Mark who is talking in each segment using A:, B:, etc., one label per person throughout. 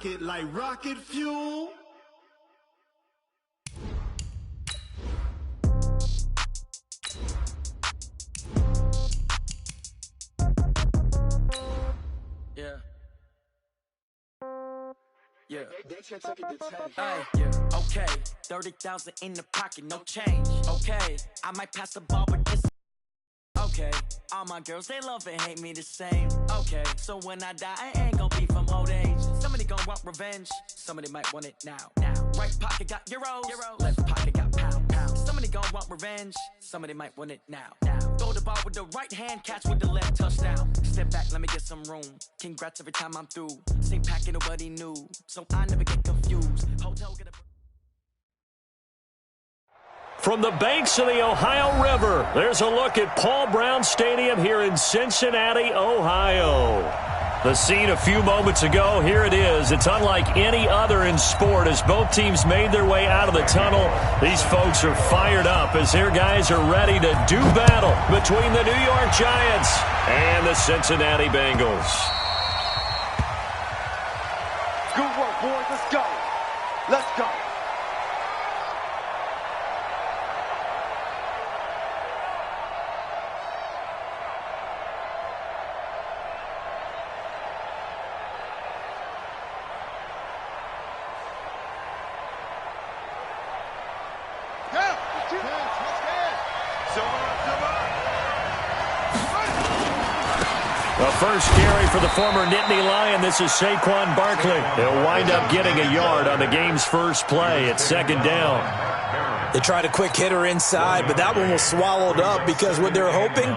A: it like rocket fuel.
B: Yeah. Yeah. Hey, yeah. Okay. 30,000 in the pocket, no change. Okay. I might pass the ball, but it's okay. All my girls, they love and hate me the same. Okay. So when I die, I ain't gonna be from old age. Somebody gonna want revenge. Somebody might want it now. Right pocket got euros. Left pocket got pound. Somebody gonna want revenge. Somebody might want it now. Throw the ball with the right hand, catch with the left, touchdown. Step back, let me get some room. Congrats every time I'm through. Same packet, nobody knew, so I never get confused. Hotel get a...
C: From the banks of the Ohio River, there's a look at Paul Brown Stadium here in Cincinnati, Ohio. The scene a few moments ago, here it is. It's unlike any other in sport as both teams made their way out of the tunnel. These folks are fired up as their guys are ready to do battle between the New York Giants and the Cincinnati Bengals.
D: Good work, boys. Let's go. Let's go.
C: The first carry for the former Nittany Lion. This is Saquon Barkley. He'll wind up getting a yard on the game's first play at second down.
E: They tried a quick hitter inside, but that one was swallowed up because what they're hoping,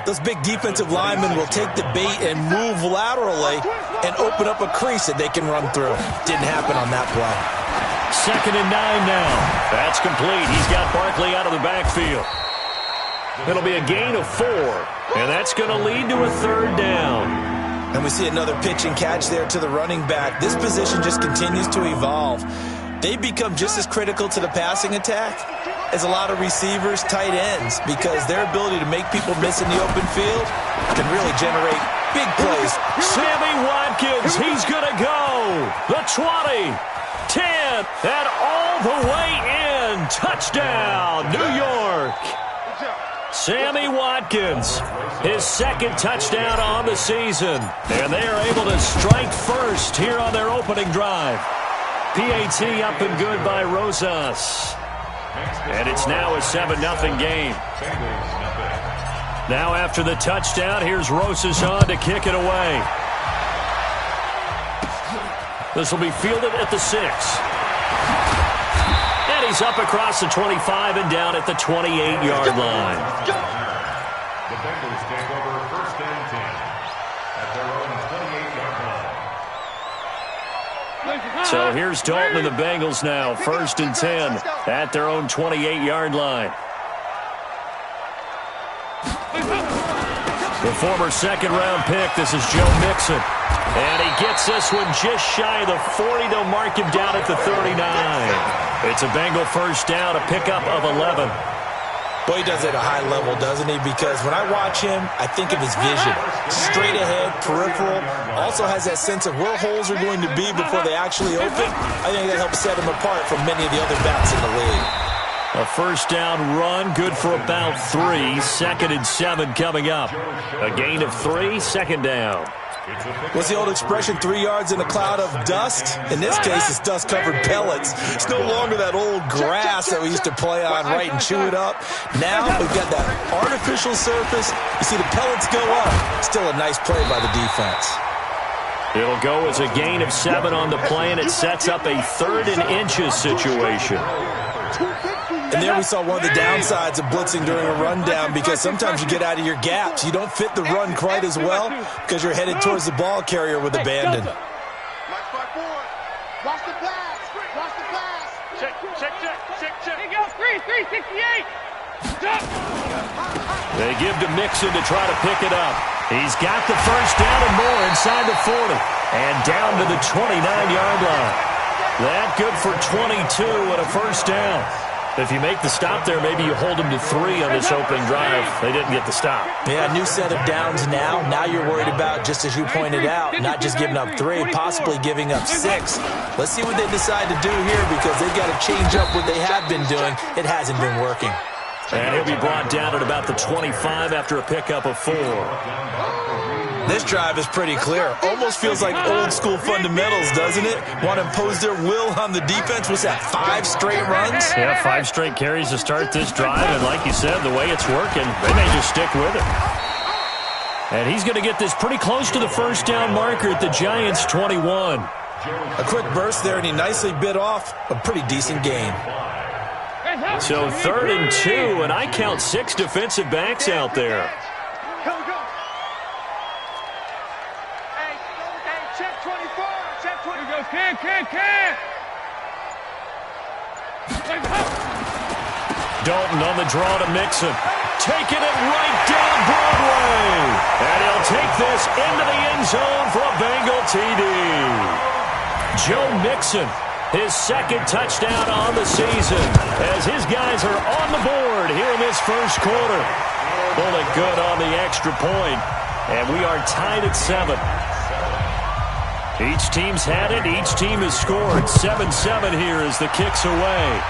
E: those big defensive linemen will take the bait and move laterally and open up a crease that they can run through. Didn't happen on that play.
C: 2nd and 9 now. That's complete. He's got Barkley out of the backfield. It'll be a gain of 4, and that's going to lead to a 3rd down.
E: And we see another pitch and catch there to the running back. This position just continues to evolve. They become just as critical to the passing attack as a lot of receivers, tight ends, because their ability to make people miss in the open field can really generate big plays.
C: Sammy Watkins, he's going to go. The 20, 10, and all the way in. Touchdown, New York. Sammy Watkins, his 2nd touchdown on the season. And they are able to strike first here on their opening drive. PAT up and good by Rosas. And it's now a 7-0 game. Now after the touchdown, here's Rosas on to kick it away. This will be fielded at the 6. And he's up across the 25 and down at the 28-yard line.
F: The Bengals take over 1st and 10 at their own 28-yard line.
C: So here's Dalton and the Bengals now. 1st and 10 at their own 28-yard line. The former 2nd-round pick, this is Joe Mixon. And he gets this one just shy of the 40. They'll mark him down at the 39. It's a Bengal 1st down, a pickup of 11.
E: Boy, he does it at a high level, doesn't he? Because when I watch him, I think of his vision. Straight ahead, peripheral. Also has that sense of where holes are going to be before they actually open. I think that helps set him apart from many of the other backs in the league.
C: A 1st down run, good for about 3. 2nd and 7 coming up. A gain of 3, 2nd down.
E: What's the old expression, 3 yards in a cloud of dust? In this case, it's dust-covered pellets. It's no longer that old grass that we used to play on, right, and chew it up. Now we've got that artificial surface. You see the pellets go up. Still a nice play by the defense.
C: It'll go as a gain of 7 on the play, and it sets up a 3rd and inches situation.
E: And there we saw one of the downsides of blitzing during a rundown, because sometimes you get out of your gaps. You don't fit the run quite as well because you're headed towards the ball carrier with abandon.
D: Watch the pass. Watch the pass.
G: Check. He goes 368.
C: They give to Mixon to try to pick it up. He's got the 1st down and more inside the 40 and down to the 29-yard line. That good for 22 and a 1st down. If you make the stop there, maybe you hold them to 3 on this opening drive. They didn't get the stop.
E: Yeah, new set of downs now. Now you're worried about, just as you pointed out, not just giving up 3, possibly giving up 6. Let's see what they decide to do here because they've got to change up what they have been doing. It hasn't been working.
C: And he'll be brought down at about the 25 after a pickup of 4.
E: This drive is pretty clear. Almost feels like old-school fundamentals, doesn't it? Want to impose their will on the defense. What's that, 5 straight runs?
C: Yeah, 5 straight carries to start this drive. And like you said, the way it's working, they may just stick with it. And he's going to get this pretty close to the first down marker at the Giants' 21.
E: A quick burst there, and he nicely bit off a pretty decent gain.
C: So 3rd and 2, and I count 6 defensive backs out there. Dalton on the draw to Mixon. Taking it right down Broadway. And he'll take this into the end zone for a Bengal TD. Joe Mixon, his 2nd touchdown on the season, as his guys are on the board here in this first quarter. Pulling good on the extra point, and we are tied at 7. Each team's had it. Each team has scored. 7-7 here as the kick's away.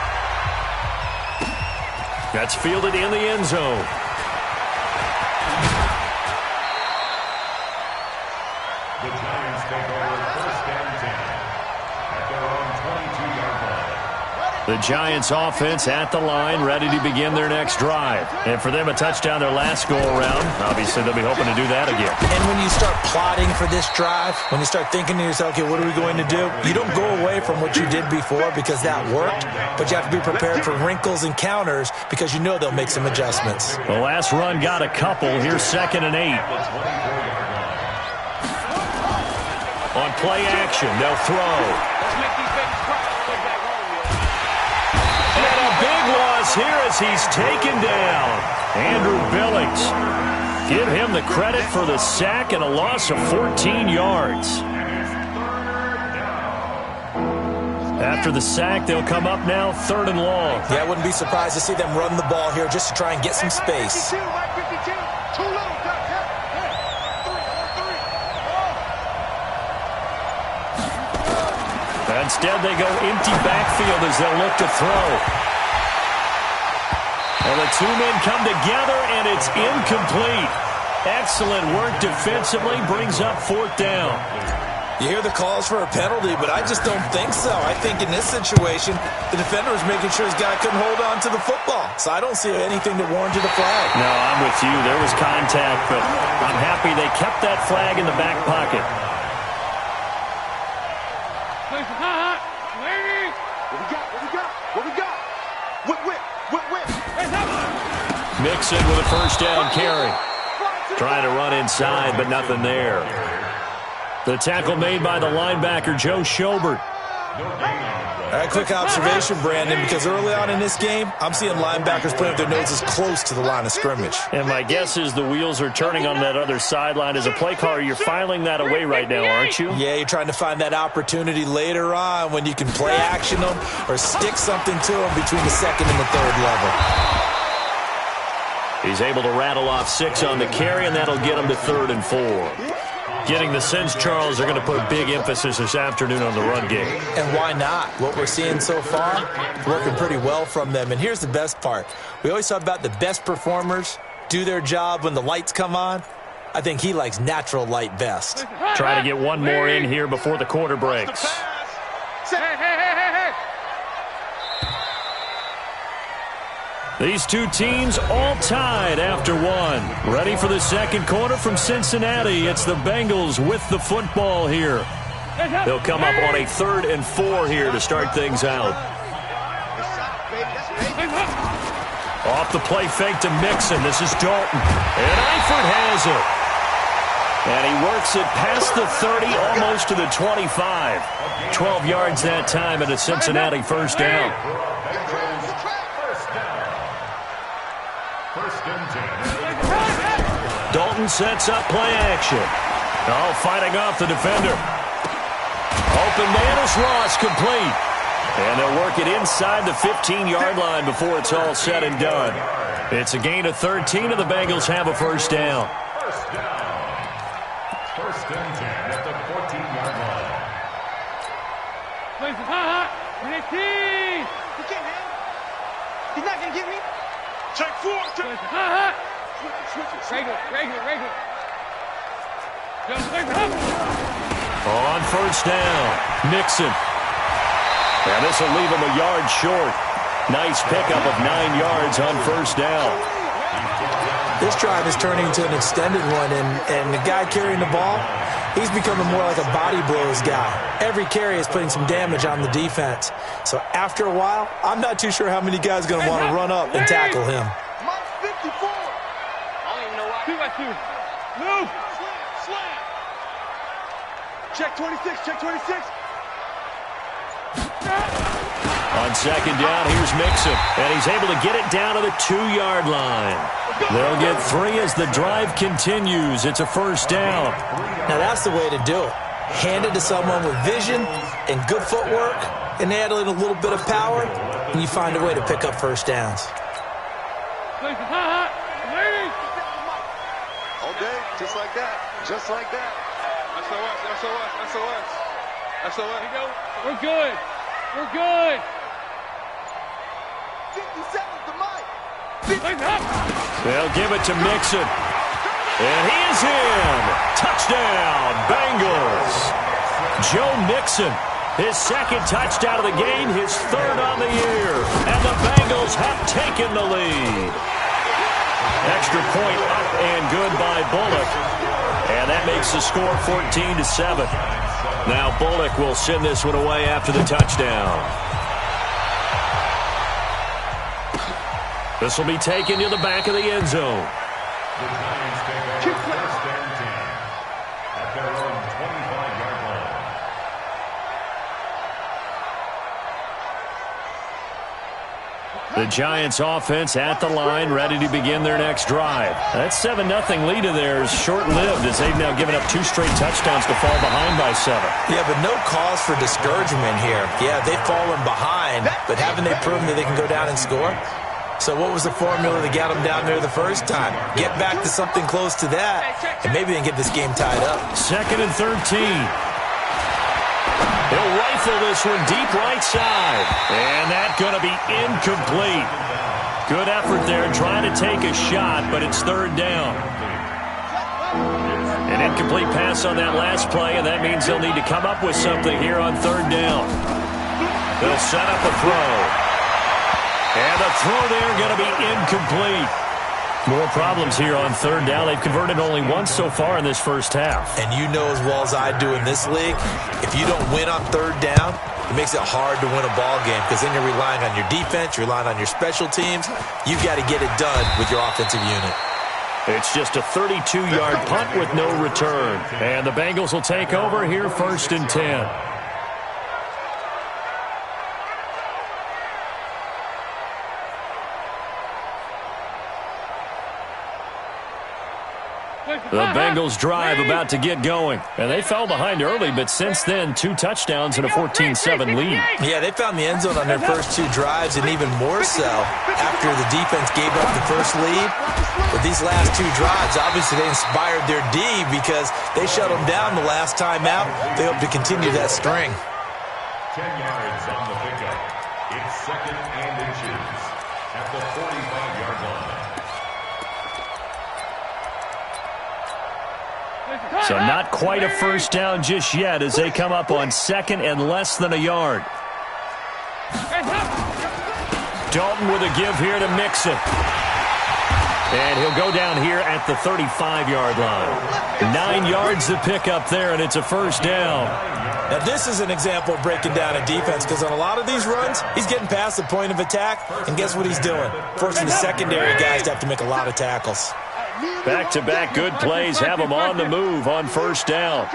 C: That's fielded in the end zone.
F: The Giants take over 1st and 10 at their own 22-yard line.
C: The Giants offense at the line, ready to begin their next drive. And for them, a touchdown their last go-around. Obviously, they'll be hoping to do that again.
E: And when you start plotting for this drive, when you start thinking to yourself, okay, what are we going to do? You don't go away from what you did before because that worked, but you have to be prepared for wrinkles and counters because you know they'll make some adjustments.
C: The last run got a couple. Here's 2nd and 8. On play action, they'll throw. Here as he's taken down. Andrew Billings. Give him the credit for the sack and a loss of 14 yards. After the sack, they'll come up now 3rd and long.
E: Yeah, I wouldn't be surprised to see them run the ball here just to try and get some space.
C: Instead, they go empty backfield as they'll look to throw. And the 2 men come together, and it's incomplete. Excellent work defensively, brings up 4th down.
E: You hear the calls for a penalty, but I just don't think so. I think in this situation, the defender was making sure his guy couldn't hold on to the football. So I don't see anything that warranted a flag.
C: No, I'm with you. There was contact, but I'm happy they kept that flag in the back pocket.
D: What we got? Whip.
C: Mixon with a first down carry. Trying to run inside, but nothing there. The tackle made by the linebacker, Joe Schobert.
E: All right, quick observation, Brandon, because early on in this game, I'm seeing linebackers putting their noses close to the line of scrimmage.
C: And my guess is the wheels are turning on that other sideline. As a play caller, you're filing that away right now, aren't you?
E: Yeah, you're trying to find that opportunity later on when you can play action them or stick something to them between the 2nd and the 3rd level.
C: He's able to rattle off 6 on the carry, and that'll get him to 3rd and 4. Getting the sense, Charles, they're going to put big emphasis this afternoon on the run game.
E: And why not? What we're seeing so far, working pretty well from them. And here's the best part. We always talk about the best performers do their job when the lights come on. I think he likes natural light best.
C: Trying to get one more in here before the quarter breaks. These 2 teams all tied after 1. Ready for the 2nd quarter from Cincinnati. It's the Bengals with the football here. They'll come up on a 3rd and 4 here to start things out. Off the play fake to Mixon. This is Dalton. And Eifert has it. And he works it past the 30, almost to the 25. 12 yards that time and a Cincinnati first down. Dalton sets up play action. Oh, fighting off the defender. Open man is Ross, complete. And they'll work it inside the 15-yard line before it's all said and done. It's a gain of 13, and the Bengals have a first down.
F: First down. First and 10 at the 14-yard line.
G: He can't have it. He's not going to get me.
D: Check 4.
G: Regular.
C: On first down, Mixon. And this will leave him a yard short. Nice pickup of 9 yards on first down.
E: This drive is turning into an extended one, and the guy carrying the ball, he's becoming more like a body blows guy. Every carry is putting some damage on the defense. So after a while, I'm not too sure how many guys are going to want to run up and tackle him.
D: Mike's 54. I don't even know why.
G: 2-by-2. Move.
D: Slam. Check 26. Check 26.
C: On second down, here's Mixon, and he's able to get it down to the 2-yard line. They'll get 3 as the drive continues. It's a first down.
E: Now that's the way to do it. Hand it to someone with vision and good footwork, and add in a little bit of power, and you find a way to pick up first downs.
D: All day, just like that. Just like that. SOS.
G: We're good.
D: 57 to Mike.
C: They'll give it to Mixon. And he is in. Touchdown, Bengals. Joe Mixon, his second touchdown of the game, his third on the year. And the Bengals have taken the lead. Extra point up and good by Bullock. And that makes the score 14-7. Now Bullock will send this one away after the touchdown. This will be taken to the back of the end zone.
F: The Giants take over first and 10 at their own 25-yard line.
C: The Giants offense at the line, ready to begin their next drive. That 7-0 lead of theirs short-lived as they've now given up 2 straight touchdowns to fall behind by 7.
E: Yeah, but no cause for discouragement here. Yeah, they've fallen behind, but haven't they proven that they can go down and score? So what was the formula that got them down there the first time? Get back to something close to that, and maybe they can get this game tied up.
C: 2nd and 13. He'll rifle this one deep right side. And that's going to be incomplete. Good effort there trying to take a shot, but it's 3rd down. An incomplete pass on that last play, and that means they'll need to come up with something here on 3rd down. They'll set up a throw. And the throw there going to be incomplete. More problems here on 3rd down. They've converted only once so far in this first half.
E: And you know as well as I do in this league, if you don't win on 3rd down, it makes it hard to win a ball game because then you're relying on your defense, you're relying on your special teams. You've got to get it done with your offensive unit.
C: It's just a 32-yard punt with no return. And the Bengals will take over here 1st and 10. The Bengals drive about to get going. And they fell behind early, but since then, 2 touchdowns and a 14-7 lead.
E: Yeah, they found the end zone on their first 2 drives, and even more so after the defense gave up the first lead. But these last 2 drives, obviously they inspired their D because they shut them down the last time out. They hope to continue that string.
F: 10 yards on the pickup. It's 2nd and inches at the 45-yard line.
C: So not quite a first down just yet as they come up on 2nd and less than a yard. Dalton with a give here to Mixon. And he'll go down here at the 35-yard line. 9 yards to pick up there, and it's a first down.
E: Now, this is an example of breaking down a defense because on a lot of these runs, he's getting past the point of attack, and guess what he's doing? Forcing the secondary guys to have to make a lot of tackles.
C: Back-to-back good plays have them on the move on first down.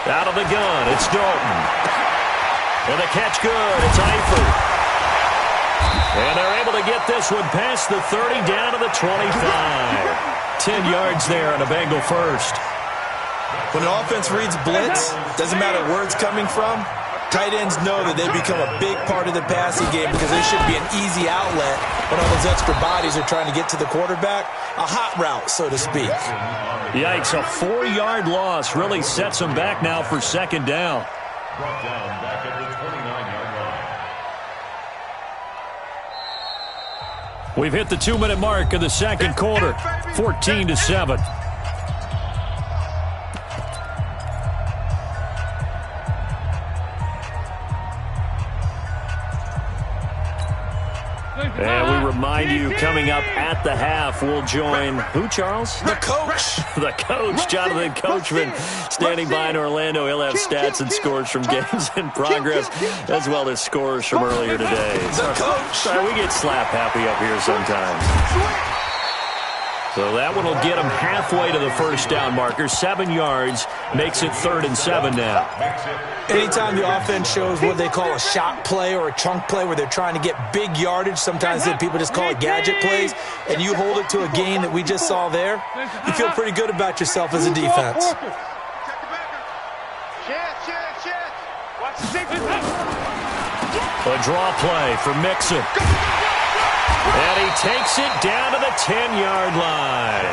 C: Out of the gun, it's Dalton. And the catch good, it's Eifert. And they're able to get this one past the 30 down to the 25. 10 yards there on a Bengal first.
E: When an offense reads blitz, doesn't matter where it's coming from, tight ends know that they become a big part of the passing game because they should be an easy outlet when all those extra bodies are trying to get to the quarterback. A hot route, so to speak.
C: Yikes, a 4-yard loss really sets them back now for second down.
F: Brought down back at the 29-yard line.
C: We've hit the 2-minute mark of the second quarter, 14-7. And we remind you, coming up at the half, we'll join who, Charles?
E: The coach.
C: The coach, Jonathan Coachman, standing by in Orlando. He'll have stats and scores from games in progress, as well as scores from earlier today.
E: The coach.
C: Sorry, we get slap happy up here sometimes. So that one will get them halfway to the first down marker. 7 yards makes it 3rd and 7 now.
E: Anytime the offense shows what they call a shot play or a chunk play where they're trying to get big yardage, sometimes people just call it gadget plays, and you hold it to a gain that we just saw there, you feel pretty good about yourself as a defense.
C: A draw play for Mixon. And he takes it down to the 10-yard line.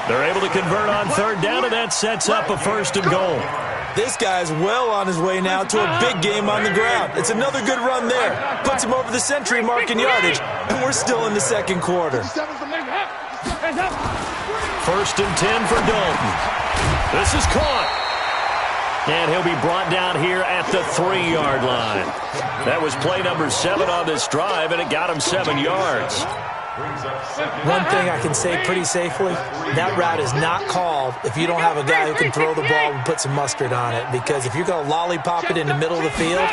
C: They're able to convert on 3rd down, and that sets up a 1st and goal.
E: This guy's well on his way now to a big game on the ground. It's another good run there. Puts him over the century mark in yardage, and we're still in the second quarter.
C: 1st and 10 for Dalton. This is caught. And he'll be brought down here at the 3-yard line. That was play number 7 on this drive, and it got him 7 yards.
E: One thing I can say pretty safely, that route is not called if you don't have a guy who can throw the ball and put some mustard on it. Because if you're going to lollipop it in the middle of the field,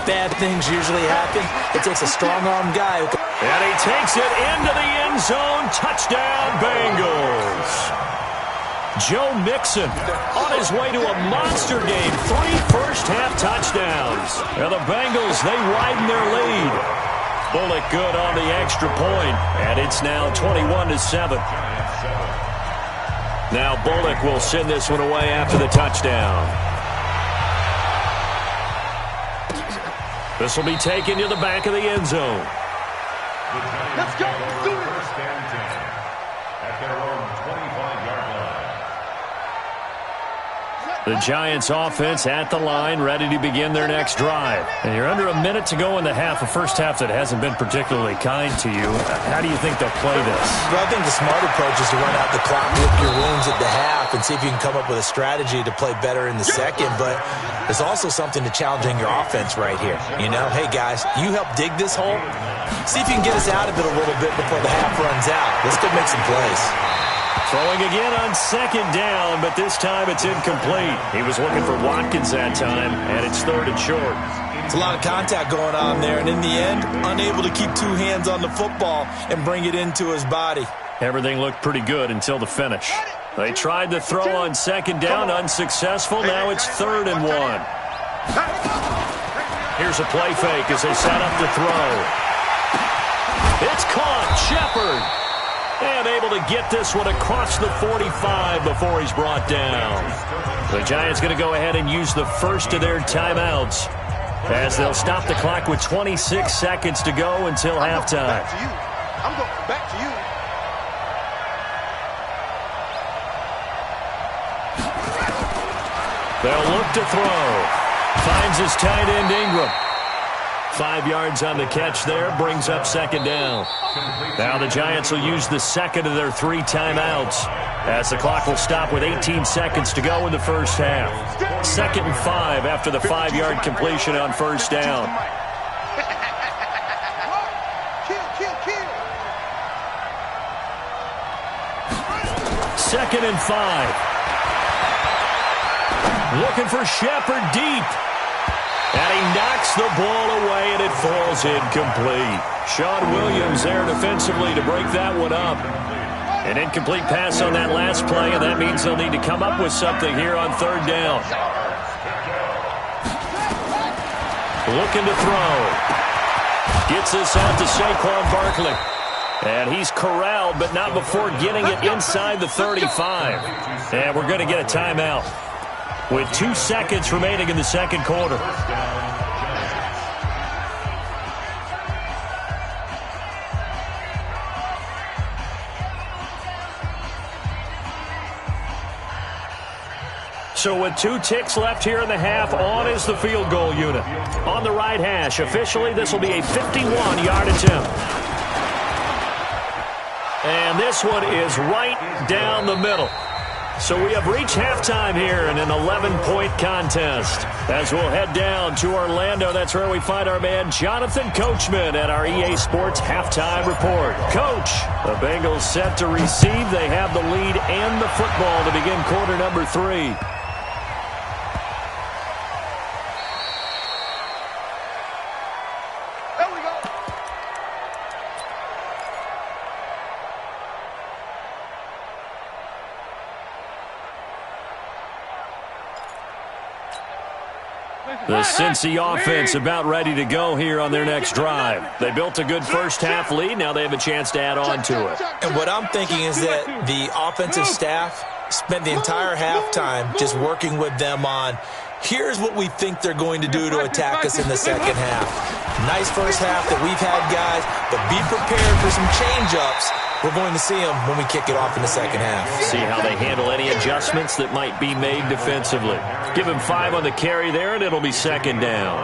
E: bad things usually happen. It takes a strong-arm guy who can...
C: And he takes it into the end zone. Touchdown, Bengals. Joe Mixon on his way to a monster game. 3 first-half touchdowns. And the Bengals, they widen their lead. Bullock good on the extra point, and it's now 21-7. Now Bullock will send this one away after the touchdown. This will be taken to the back of the end zone.
D: Let's go. Do it.
F: 1st and 10 at their own 25-yard line.
C: The Giants offense at the line, ready to begin their next drive. And you're under a minute to go in the half, a first half that hasn't been particularly kind to you. How do you think they'll play this?
E: Well, I think the smart approach is to run out the clock, lick your wounds at the half, and see if you can come up with a strategy to play better in the second. But there's also something to challenging your offense right here. You know, hey, guys, you help dig this hole. See if you can get us out of it a little bit before the half runs out. Let's go make some plays.
C: Throwing again on 2nd down, but this time it's incomplete. He was looking for Watkins that time, and it's 3rd and short.
E: It's a lot of contact going on there, and in the end, unable to keep 2 hands on the football and bring it into his body.
C: Everything looked pretty good until the finish. They tried to throw on 2nd down, unsuccessful. Now it's 3rd and 1. Here's a play fake as they set up to throw. It's caught. Shepard. And able to get this one across the 45 before he's brought down. The Giants going to go ahead and use the first of their timeouts as they'll stop the clock with 26 seconds to go until halftime.
D: I'm going back to you.
C: They'll look to throw. Finds his tight end Ingram. 5 yards on the catch there, brings up 2nd down. Now the Giants will use the second of their 3 timeouts as the clock will stop with 18 seconds to go in the first half. 2nd and 5 after the 5-yard completion on 1st down. Second and 5. Looking for Shepard deep. And he knocks the ball away, and it falls incomplete. Sean Williams there defensively to break that one up. An incomplete pass on that last play, and that means they'll need to come up with something here on 3rd down. Looking to throw. Gets this out to Saquon Barkley. And he's corralled, but not before getting it inside the 35. And we're going to get a timeout. with 2 seconds remaining in the second quarter. So with 2 ticks left here in the half, on is the field goal unit. On the right hash, officially this will be a 51-yard attempt. And this one is right down the middle. So we have reached halftime here in an 11-point contest. As we'll head down to Orlando, that's where we find our man Jonathan Coachman at our EA Sports Halftime Report. Coach, the Bengals set to receive. They have the lead and the football to begin quarter number 3. The Cincy offense about ready to go here on their next drive. They built a good first-half lead. Now they have a chance to add on to it.
E: And what I'm thinking is that the offensive staff spent the entire halftime just working with them on, here's what we think they're going to do to attack us in the second half. Nice first half that we've had, guys, but be prepared for some change-ups. We're going to see them when we kick it off in the second half.
C: See how they handle any adjustments that might be made defensively. Give him 5 on the carry there, and it'll be second down.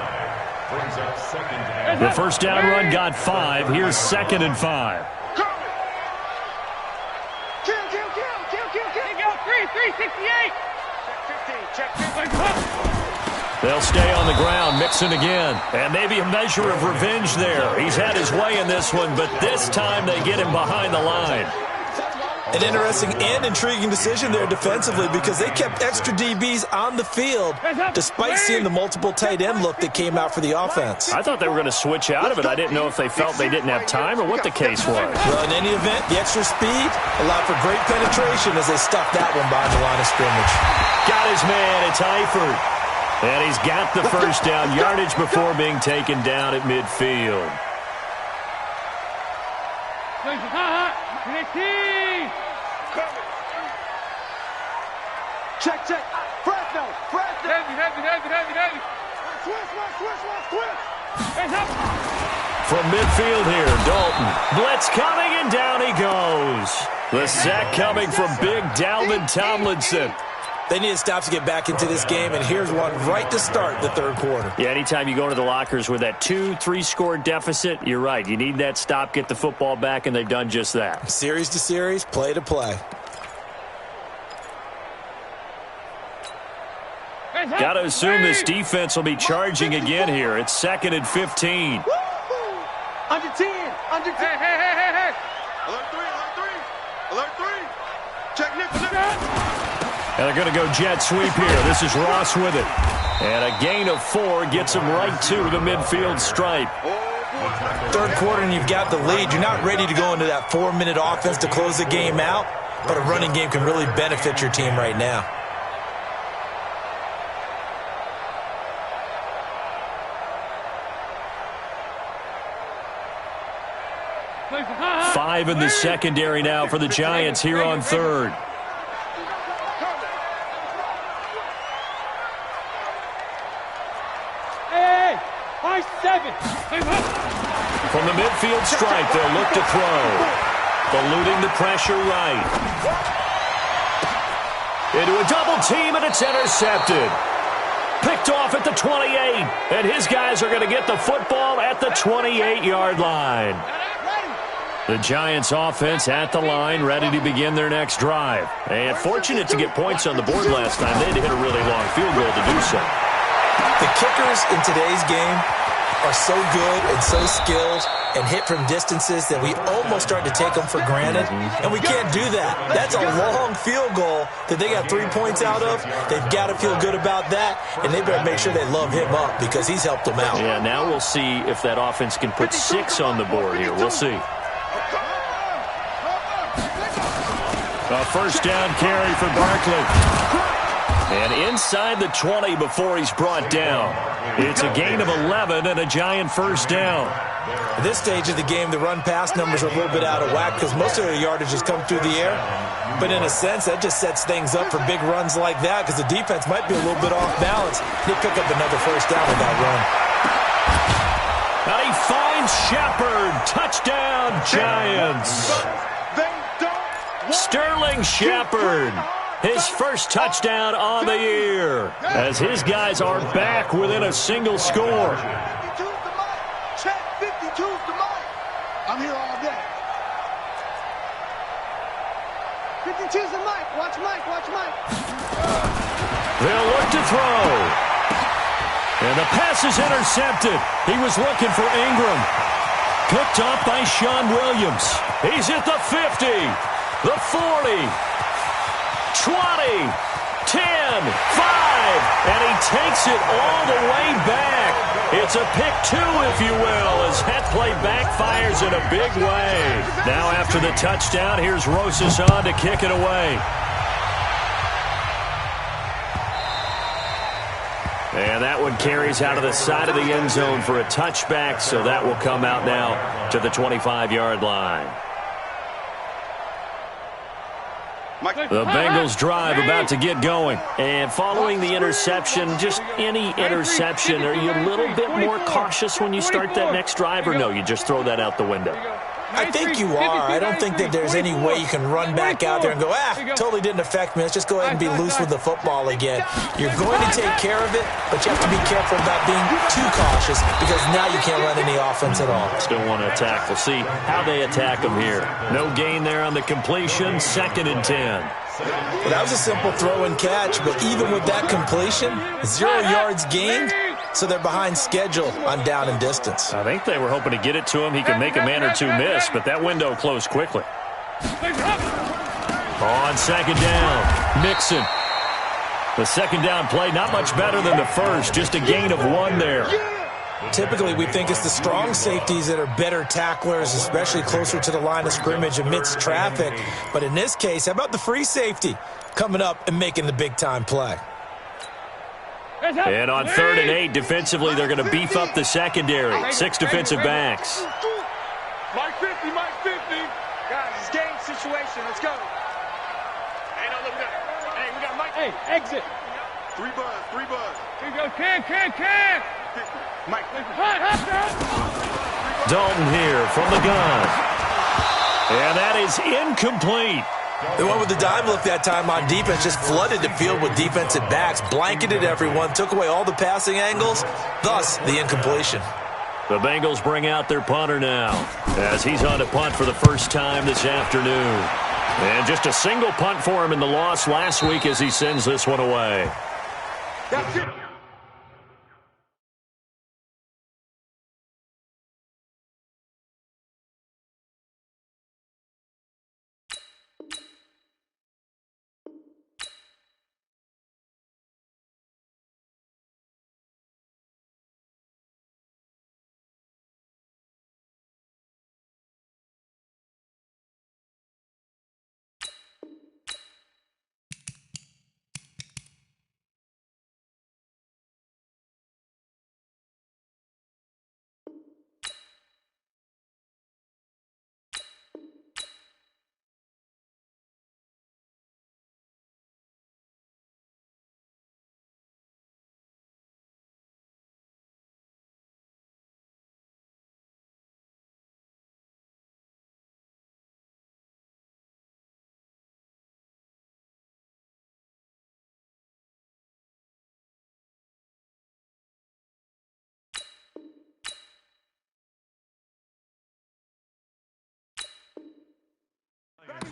C: The first down run got 5. Here's 2nd and 5.
G: Kill. 368. Check 15.
C: They'll stay on the ground, mixing again. And maybe a measure of revenge there. He's had his way in this one, but this time they get him behind the line.
E: An interesting and intriguing decision there defensively because they kept extra DBs on the field despite seeing the multiple tight end look that came out for the offense.
C: I thought they were going to switch out of it. I didn't know if they felt they didn't have time or what the case was.
E: Well, in any event, the extra speed allowed for great penetration as they stuffed that one behind the line of scrimmage.
C: Got his man. It's Eifert. And he's got the first down yardage before being taken down at midfield.
D: Check. Fresno.
C: From midfield here, Dalton. Blitz coming, and down he goes. The sack coming from big Dalvin Tomlinson.
E: They need to stop to get back into this game, and here's one right to start the third quarter.
C: Yeah, anytime you go to the lockers with that 2-3 score deficit, you're right. You need that stop, get the football back, and they've done just that.
E: Series to series, play to play.
C: Got to assume this defense will be charging again here. It's 2nd and 15.
D: Under 10. Hey. Alert 3. Check Nick.
C: And they're going to go jet sweep here. This is Ross with it. And a gain of 4 gets him right to the midfield stripe.
E: Third quarter and you've got the lead. You're not ready to go into that 4-minute offense to close the game out, but a running game can really benefit your team right now.
C: Five in the secondary now for the Giants here on third. From the midfield stripe, they'll look to throw. Eluding the pressure right. Into a double team, and it's intercepted. Picked off at the 28, and his guys are going to get the football at the 28-yard line. The Giants offense at the line, ready to begin their next drive. And fortunate to get points on the board last time. They had to hit a really long field goal to do so.
E: The kickers in today's game are so good and so skilled and hit from distances that we almost start to take them for granted. And we can't do that. That's a long field goal that they got 3 points out of. They've got to feel good about that, and they better make sure they love him up because he's helped them out.
C: Yeah, now we'll see if that offense can put 6 on the board here. We'll see. A first down carry for Barkley. And inside the 20 before he's brought down. It's a gain of 11 and a Giant first down.
E: At this stage of the game, the run-pass numbers are a little bit out of whack because most of their yardage has come through the air. But in a sense, that just sets things up for big runs like that because the defense might be a little bit off balance. They pick up another first down with that run.
C: And he finds Shepard. Touchdown, Giants. Sterling Shepard. His first touchdown on the year as his guys are back within a single score.
G: 52's the mic. I'm here all day. 52's the mic. Watch Mike. Watch Mike.
C: They'll look to throw. And the pass is intercepted. He was looking for Ingram. Picked up by Sean Williams. He's at the 50, the 40, 20, 10, 5, and he takes it all the way back. It's a pick two, if you will, as that play backfires in a big way. Now after the touchdown, here's Rosas on to kick it away. And that one carries out of the side of the end zone for a touchback, so that will come out now to the 25-yard line. The Bengals drive about to get going. And following the interception, just any interception, are you a little bit more cautious when you start that next drive, or no, you just throw that out the window?
E: I think you are. I don't think that there's any way you can run back out there and go, totally didn't affect me. Let's just go ahead and be loose with the football again. You're going to take care of it, but you have to be careful about being too cautious because now you can't run any offense at all.
C: Still want to attack. We'll see how they attack them here. No gain there on the completion. 2nd and 10.
E: Well, that was a simple throw and catch, but even with that completion, 0 yards gained, so they're behind schedule on down and distance.
C: I think they were hoping to get it to him. He could make a man or two miss, but that window closed quickly. On 2nd down, Mixon. The 2nd down play, not much better than the first, just a gain of 1 there.
E: Typically, we think it's the strong safeties that are better tacklers, especially closer to the line of scrimmage amidst traffic. But in this case, how about the free safety coming up and making the big-time play?
C: And on 3rd and 8, defensively, they're going to beef up the secondary. 6 defensive backs.
D: Mike 50, Mike 50. Guys, it's game situation. Let's go. Hey, no, look, we got Mike.
G: Hey, exit.
D: 3 buzz.
G: Here you go. Can.
D: Mike.
C: Dalton here from the gun. And that is incomplete.
E: They went with the dime look that time on defense, just flooded the field with defensive backs, blanketed everyone, took away all the passing angles, thus the incompletion.
C: The Bengals bring out their punter now as he's on to punt for the first time this afternoon. And just a single punt for him in the loss last week as he sends this one away.
D: That's it.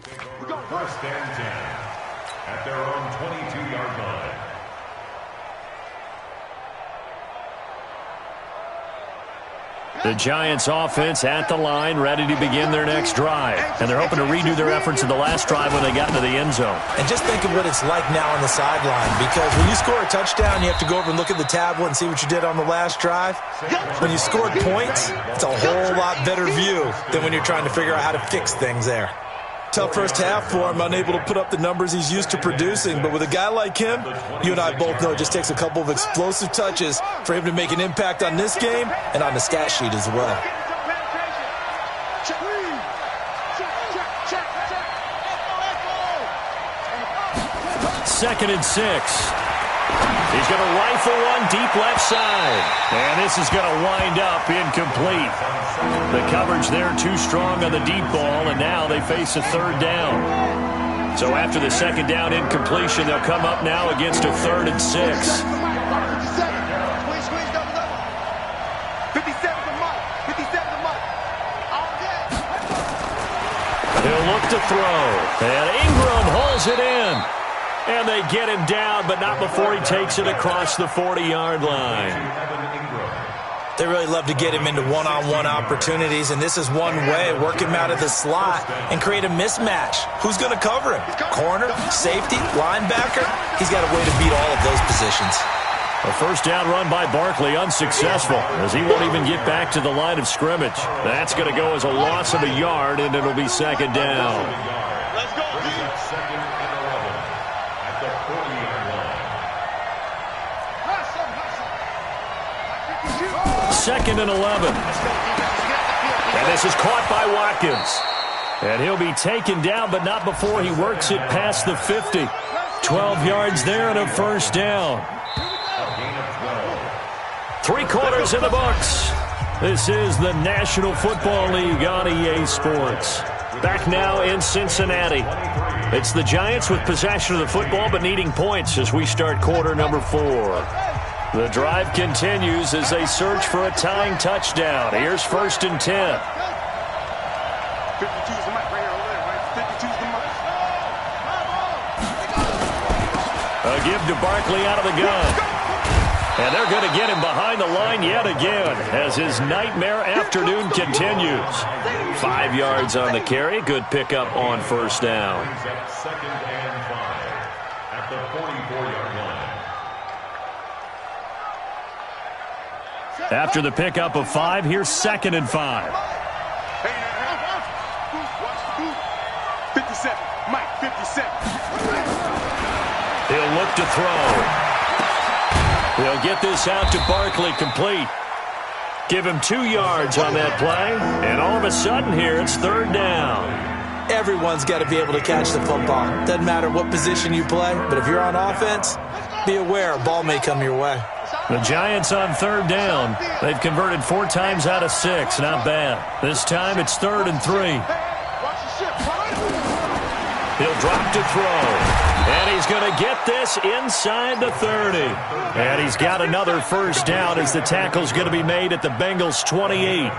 F: Take over 1st and 10 at their own 22-yard line.
C: The Giants offense at the line, ready to begin their next drive. And they're hoping to redo their efforts in the last drive when they got into the end zone.
E: And just think of what it's like now on the sideline, because when you score a touchdown, you have to go over and look at the tablet and see what you did on the last drive. When you scored points, it's a whole lot better view than when you're trying to figure out how to fix things there. Tough first half for him, unable to put up the numbers he's used to producing. But with a guy like him, you and I both know it just takes a couple of explosive touches for him to make an impact on this game and on the stat sheet as well.
C: 2nd and 6. He's going to rifle one deep left side. And this is going to wind up incomplete. The coverage there too strong on the deep ball, and now they face a 3rd down. So after the 2nd down incompletion, they'll come up now against a 3rd and 6. He'll look to throw. And Ingram hauls it in. And they get him down, but not before he takes it across the 40-yard line.
E: They really love to get him into one-on-one opportunities, and this is one way. Work him out of the slot and create a mismatch. Who's going to cover him? Corner, safety, linebacker? He's got a way to beat all of those positions.
C: A 1st down run by Barkley, unsuccessful, as he won't even get back to the line of scrimmage. That's going to go as a loss of a yard, and it'll be 2nd down.
D: Let's go, D.
F: 2nd and 11 at the 40-yard line.
C: 2nd and 11. And this is caught by Watkins. And he'll be taken down, but not before he works it past the 50. 12 yards there and a 1st down. 3 quarters in the books. This is the National Football League on EA Sports. Back now in Cincinnati. It's the Giants with possession of the football but needing points as we start quarter number 4. The drive continues as they search for a tying touchdown. Here's 1st and 10.
D: 52's the mic right here over there, right? 52's the mic.
C: A give to Barkley out of the gun. And they're going to get him behind the line yet again as his nightmare afternoon continues. 5 yards on the carry. Good pickup on 1st down.
F: 2nd and 5 at the 44-yard line.
C: After the pickup of 5, here's 2nd and 5.
D: Hey, watch the boot. 57, Mike, 57.
C: He'll look to throw. He'll get this out to Barkley, complete. Give him 2 yards on that play, and all of a sudden here it's 3rd down.
E: Everyone's got to be able to catch the football. Doesn't matter what position you play, but if you're on offense, be aware a ball may come your way.
C: The Giants on 3rd down. They've converted 4 times out of 6. Not bad. This time it's 3rd and 3. He'll drop to throw. And he's going to get this inside the 30. And he's got another 1st down as the tackle's going to be made at the Bengals 28.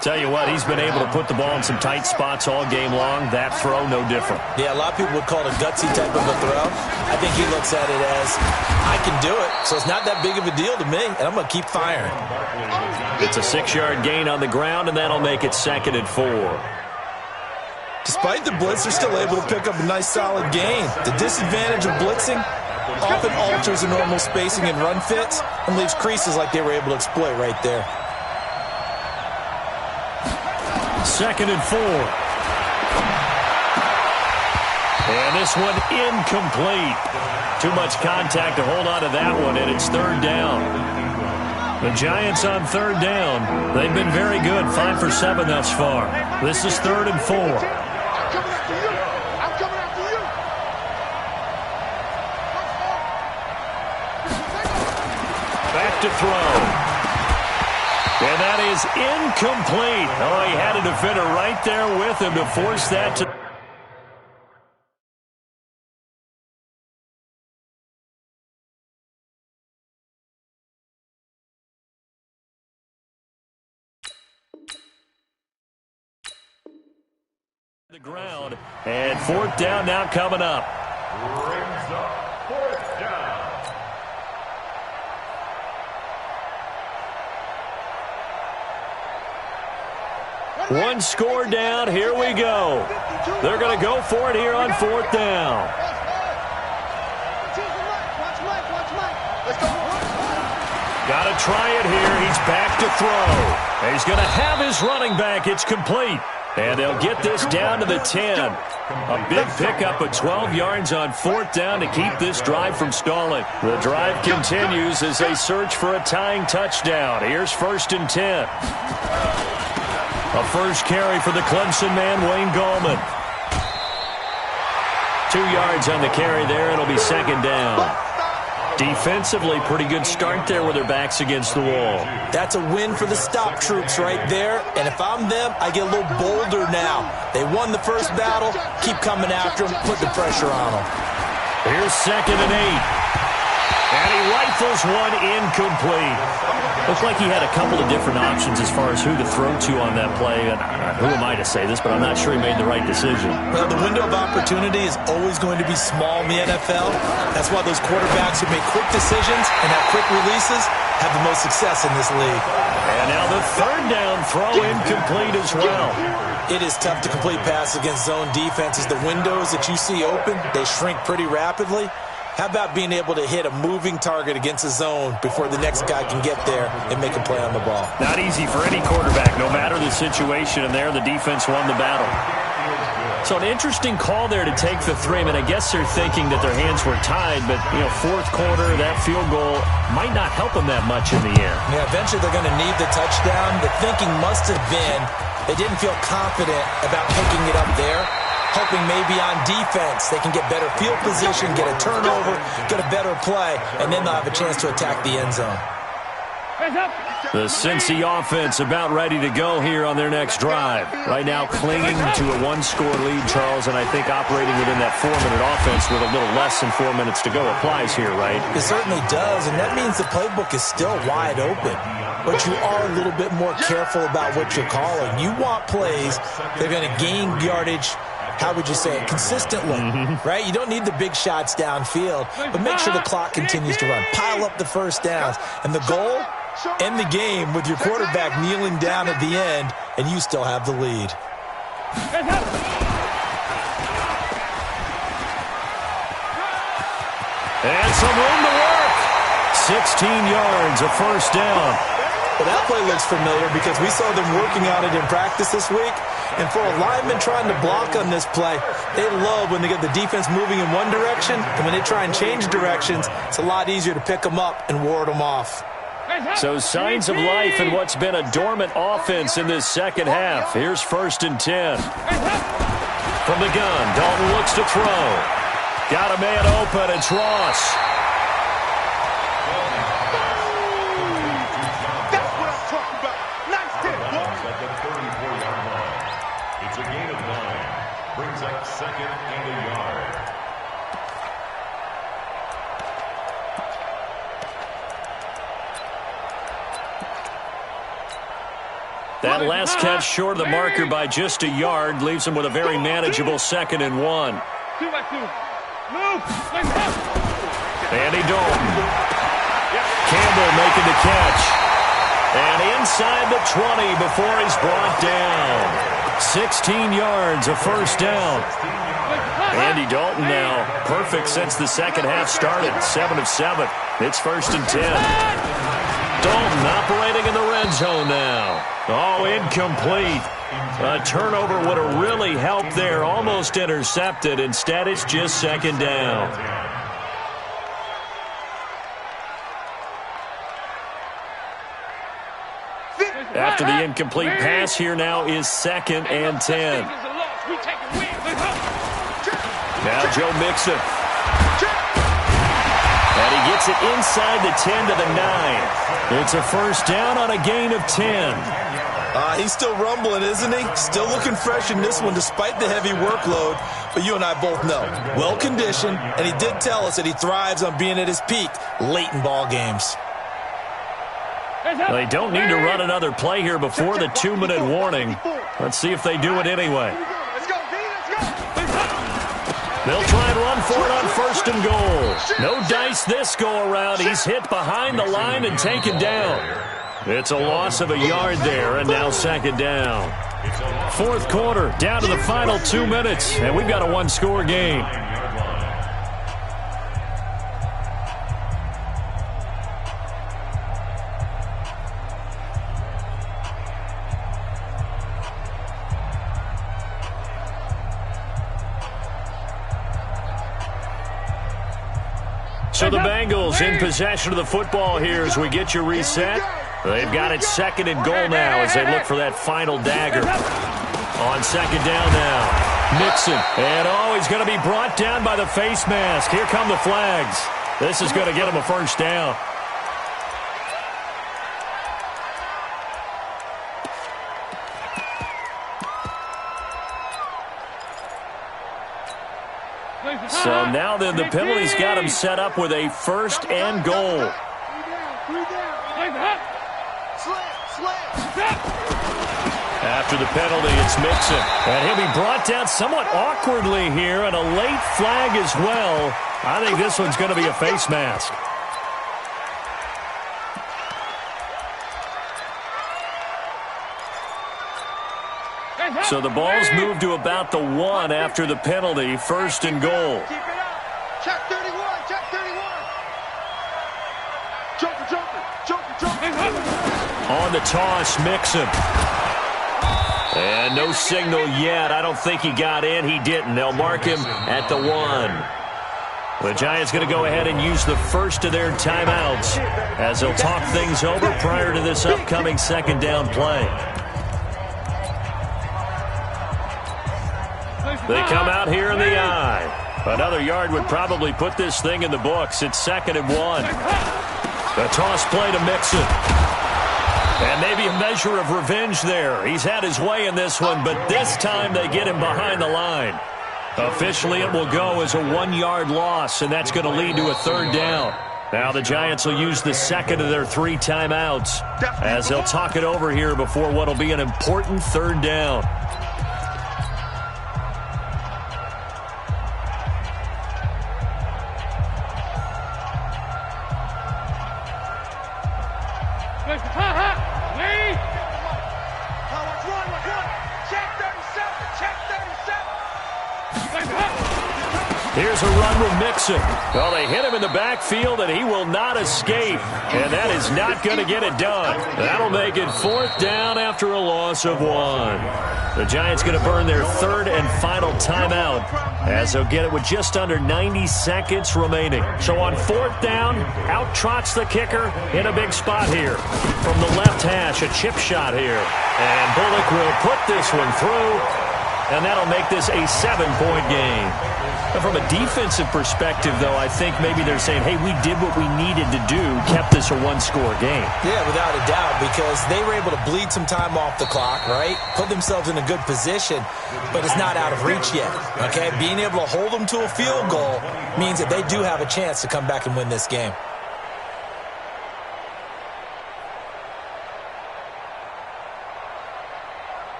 C: Tell you what, he's been able to put the ball in some tight spots all game long. That throw, no different.
E: Yeah, a lot of people would call it a gutsy type of a throw. I think he looks at it as, I can do it, so it's not that big of a deal to me, and I'm going to keep firing.
C: It's a 6-yard gain on the ground, and that'll make it 2nd and 4.
E: Despite the blitz, they're still able to pick up a nice, solid gain. The disadvantage of blitzing often alters the normal spacing and run fits and leaves creases like they were able to exploit right there.
C: 2nd and 4. And this one incomplete. Too much contact to hold on to that one, and it's 3rd down. The Giants on 3rd down. They've been very good, 5 for 7 thus far. This is 3rd and 4. Back to throw. And that is incomplete. Oh, he had a defender right there with him to force that to... the ground. And 4th down now coming up.
F: Brings up 4th down.
C: One score down. Here we go. They're going to go for it here on 4th down. Got to try it here. He's back to throw. He's going to have his running back. It's complete. And they'll get this down to the 10. A big pickup of 12 yards on 4th down to keep this drive from stalling. The drive continues as they search for a tying touchdown. Here's 1st and 10. A first carry for the Clemson man, Wayne Gallman. 2 yards on the carry there. It'll be second down. Defensively, pretty good start there with their backs against the wall.
E: That's a win for the stop troops right there. And if I'm them, I get a little bolder now. They won the first battle. Keep coming after them. Put the pressure on them.
C: Here's 2nd and 8. And he rifles one incomplete. Looks like he had a couple of different options as far as who to throw to on that play. And who am I to say this, but I'm not sure he made the right decision.
E: Well, the window of opportunity is always going to be small in the NFL. That's why those quarterbacks who make quick decisions and have quick releases have the most success in this league.
C: And now the 3rd down throw incomplete as well.
E: It is tough to complete passes against zone defenses. The windows that you see open, they shrink pretty rapidly. How about being able to hit a moving target against a zone before the next guy can get there and make a play on the ball?
C: Not easy for any quarterback, no matter the situation. And there, the defense won the battle. So an interesting call there to take the 3. I mean, I guess they're thinking that their hands were tied, but, 4th quarter, that field goal might not help them that much in the end.
E: Yeah, eventually they're going to need the touchdown. The thinking must have been they didn't feel confident about picking it up there, hoping maybe on defense they can get better field position, get a turnover, get a better play, and then they'll have a chance to attack the end zone.
C: The Cincy offense about ready to go here on their next drive. Right now clinging to a 1-score lead, Charles, and I think operating within that 4-minute offense with a little less than 4 minutes to go applies here, right?
E: It certainly does, and that means the playbook is still wide open. But you are a little bit more careful about what you're calling. You want plays that are going to gain yardage, how would you say it, consistently, right? You don't need the big shots downfield, but make sure the clock continues to run. Pile up the first downs. And the goal, end the game with your quarterback kneeling down at the end, and you still have the lead.
C: And some room to work. 16 yards, a first down.
E: Well, that play looks familiar because we saw them working on it in practice this week. And for a lineman trying to block on this play, they love when they get the defense moving in one direction, and when they try and change directions, it's a lot easier to pick them up and ward them off.
C: So signs of life in what's been a dormant offense in this second half. Here's 1st and 10. From the gun, Dalton looks to throw. Got a man open, it's Ross.
F: It's a gain of 9. Brings up 2nd and a yard.
C: That last catch short of the marker by just a yard leaves him with a very manageable 2nd and 1.
G: 2-by-2. Move.
C: Andy Dalton. Campbell making the catch. And inside the 20 before he's brought down. 16 yards, a first down. Andy Dalton now perfect since the second half started. 7 of 7. It's 1st and 10. Dalton operating in the red zone now. Oh, incomplete. A turnover would have really helped there. Almost intercepted. Instead, it's just 2nd down. After the incomplete pass, here now is 2nd and 10. Now Joe Mixon. And he gets it inside the 10 to the 9. It's a first down on a gain of 10.
E: He's still rumbling, isn't he? Still looking fresh in this one despite the heavy workload. But you and I both know, well-conditioned, and he did tell us that he thrives on being at his peak late in ball games.
C: They don't need to run another play here before the 2-minute warning. Let's see if they do it anyway. They'll try and run for it on 1st and goal. No dice this go-around. He's hit behind the line and taken down. It's a loss of a yard there, and now 2nd down. 4th quarter, down to the final 2 minutes, and we've got a 1-score game. So the Bengals in possession of the football here as we get you reset. They've got it 2nd and goal now as they look for that final dagger. On 2nd down now. Mixon. And, he's going to be brought down by the face mask. Here come the flags. This is going to get him a first down. So now then, the penalty's got him set up with a first and goal. After the penalty, it's Mixon. And he'll be brought down somewhat awkwardly here, and a late flag as well. I think this one's going to be a face mask. So the ball's moved to about the 1 after the penalty, first and goal.
D: Keep it up. Check 31, check 31. Joker.
C: On the toss, Mixon. And no signal yet. I don't think he got in. He didn't. They'll mark him at the 1. The Giants going to go ahead and use the first of their timeouts as they'll talk things over prior to this upcoming second down play. They come out here in the eye. Another yard would probably put this thing in the books. It's 2nd and 1. The toss play to Mixon. And maybe a measure of revenge there. He's had his way in this one, but this time they get him behind the line. Officially, it will go as a 1-yard loss, and that's going to lead to a 3rd down. Now the Giants will use the second of their 3 timeouts as they'll talk it over here before what will be an important 3rd down. Here's a run with Mixon. Well, they hit him in the backfield, and he will not escape. And that is not going to get it done. That'll make it 4th down after a loss of 1. The Giants going to burn their 3rd and final timeout as they'll get it with just under 90 seconds remaining. So on 4th down, out trots the kicker in a big spot here. From the left hash, a chip shot here. And Bullock will put this one through, and that'll make this a 7-point game. From a defensive perspective, though, I think maybe they're saying, hey, we did what we needed to do, kept this a 1-score game. Yeah, without a doubt, because they were able to bleed some time off the clock, right? Put themselves in a good position, but it's not out of reach yet, okay? Being able to hold them to a field goal means that they do have a chance to come back and win this game.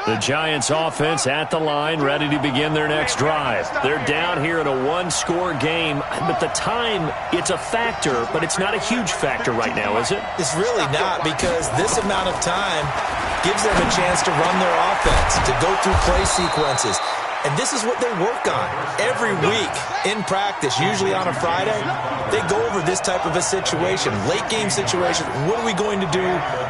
C: The Giants offense at the line, ready to begin their next drive. They're down here in a 1-score game, but the time, it's a factor, but it's not a huge factor right now, is it? It's really not, because this amount of time gives them a chance to run their offense, to go through play sequences. And this is what they work on every week in practice, usually on a Friday. They go over this type of a situation, late game situation. What are we going to do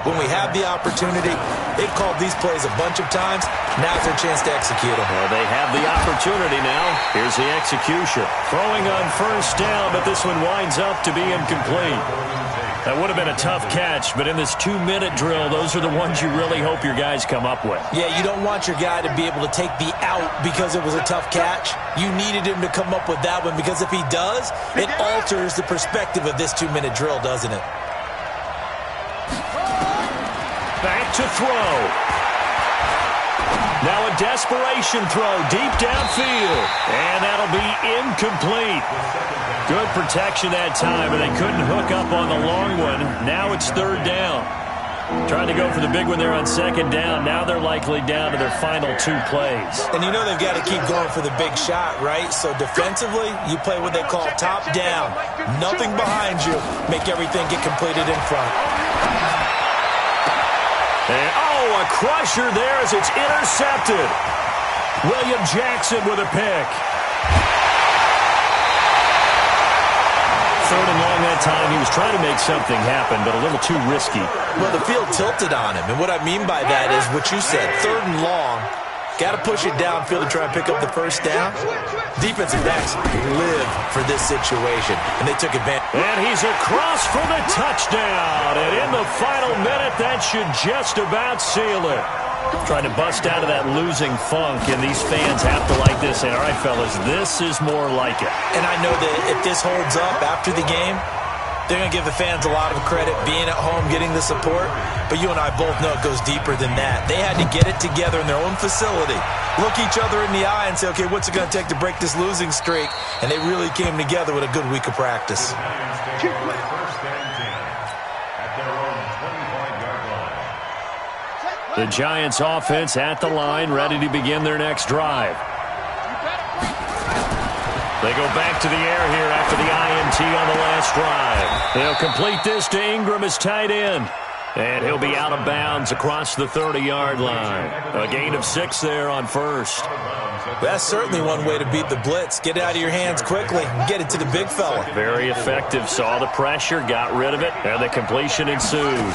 C: when we have the opportunity? They've called these plays a bunch of times. Now's their chance to execute them. Well, they have the opportunity now. Here's the execution. Throwing on 1st down, but this one winds up to be incomplete. That would have been a tough catch, but in this 2-minute drill, those are the ones you really hope your guys come up with. Yeah, you don't want your guy to be able to take the out because it was a tough catch. You needed him to come up with that one, because if he does, it alters the perspective of this 2-minute drill, doesn't it? Back to throw. Now a desperation throw deep downfield, and that'll be incomplete. Good protection that time, and they couldn't hook up on the long one. Now it's 3rd down. Trying to go for the big one there on 2nd down. Now they're likely down to their final 2 plays. And you know they've got to keep going for the big shot, right? So defensively, you play what they call top down. Nothing behind you. Make everything get completed in front. And, a crusher there as it's intercepted. William Jackson with a pick. 3rd and long that time. He was trying to make something happen, but a little too risky. Well, the field tilted on him, and what I mean by that is what you said. 3rd and long. Got to push it downfield to try and pick up the 1st down. Defensive backs live for this situation, and they took advantage. And he's across for the touchdown. And in the final minute, that should just about seal it. Trying to bust out of that losing funk, and these fans have to like this. And all right, fellas, this is more like it.
E: And I know that if this holds up after the game, they're going to give the fans a lot of credit being at home, getting the support. But you and I both know it goes deeper than that. They had to get it together in their own facility, look each other in the eye and say, okay, what's it going to take to break this losing streak? And they really came together with a good week of practice.
C: The Giants offense at the line, ready to begin their next drive. They go back to the air here after the INT on the last drive. They'll complete this to Ingram as tight end. And he'll be out of bounds across the 30-yard line. A gain of 6 there on first.
E: That's certainly one way to beat the blitz. Get it out of your hands quickly and get it to the big fella.
C: Very effective. Saw the pressure, got rid of it, and the completion ensued.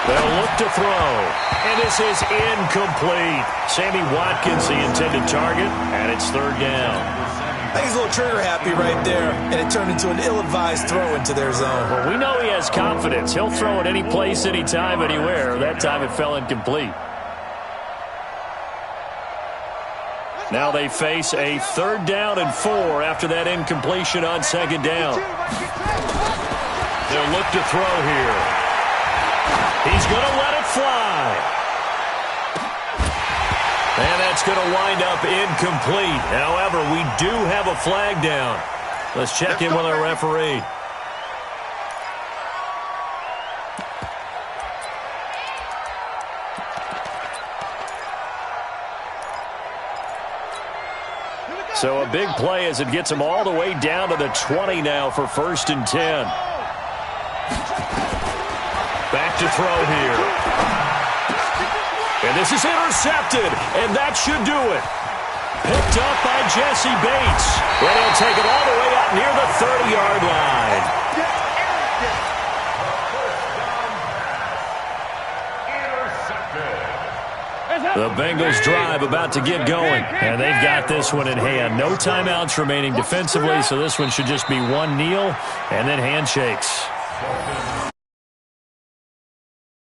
C: They'll look to throw, and this is incomplete. Sammy Watkins, the intended target, and it's third down.
E: I think he's a little trigger happy right there, and it turned into an ill-advised throw into their zone.
C: Well, we know he has confidence. He'll throw it any place, anytime, anywhere. That time it fell incomplete. Now they face a 3rd down and 4 after that incompletion on 2nd down. They'll look to throw here. He's going to let it fly. And that's going to wind up incomplete. However, we do have a flag down. Let's check in with our referee. So a big play as it gets them all the way down to the 20 now for 1st and 10. Back to throw here. And this is intercepted, and that should do it. Picked up by Jesse Bates. And he'll take it all the way out near the 30-yard line. The Bengals drive about to get going, and they've got this one in hand. No timeouts remaining defensively, so this one should just be one kneel and then handshakes.